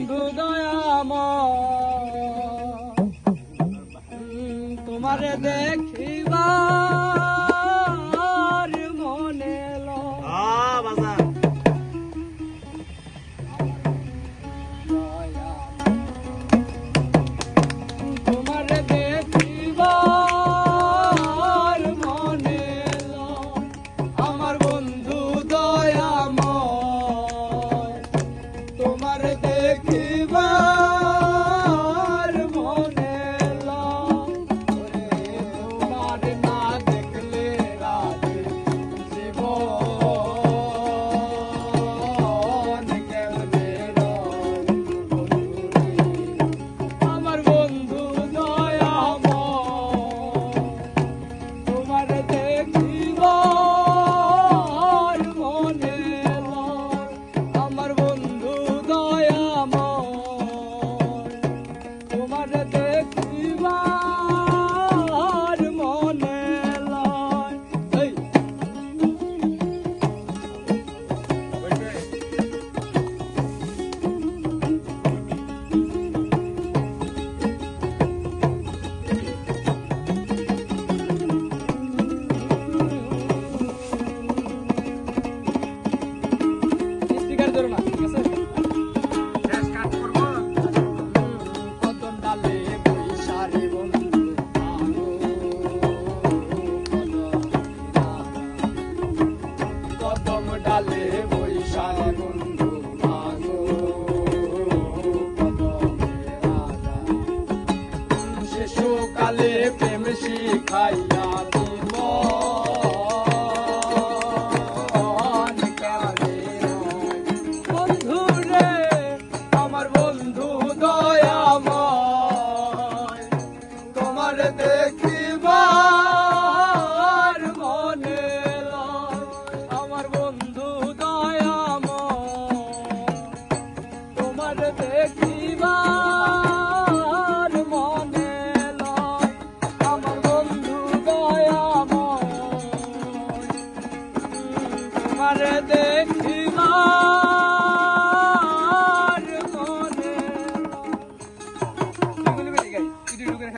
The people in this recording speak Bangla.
দয়াময় তোমারে দেখিবার মনে তোমারে দেখিবার মনে আমার বন্ধু দয়াময় তোমারে দেখিবার মনে তোমার না দেখলে রাতে জীবন কেমনে আমার বন্ধু দয়াময় তোমারে দেখিবার মনে আমার বন্ধু দয়াময় তোমারে দেখিবার মনে লয় স্পিকার ধরো না ঠিক আছে কদম ডালে বৈশারে বন্ধু কদম ডালে বৈশারে বন্ধু শিশুকালে প্রেম শিখাইয়া দিব বন্ধু রে আমার বন্ধু দয়াময় তোমার দেখিবার মনে আমার বন্ধু দয়াময় তোমার দেখিবার মনে আমার বন্ধু দয়াময় তোমার দেখিবার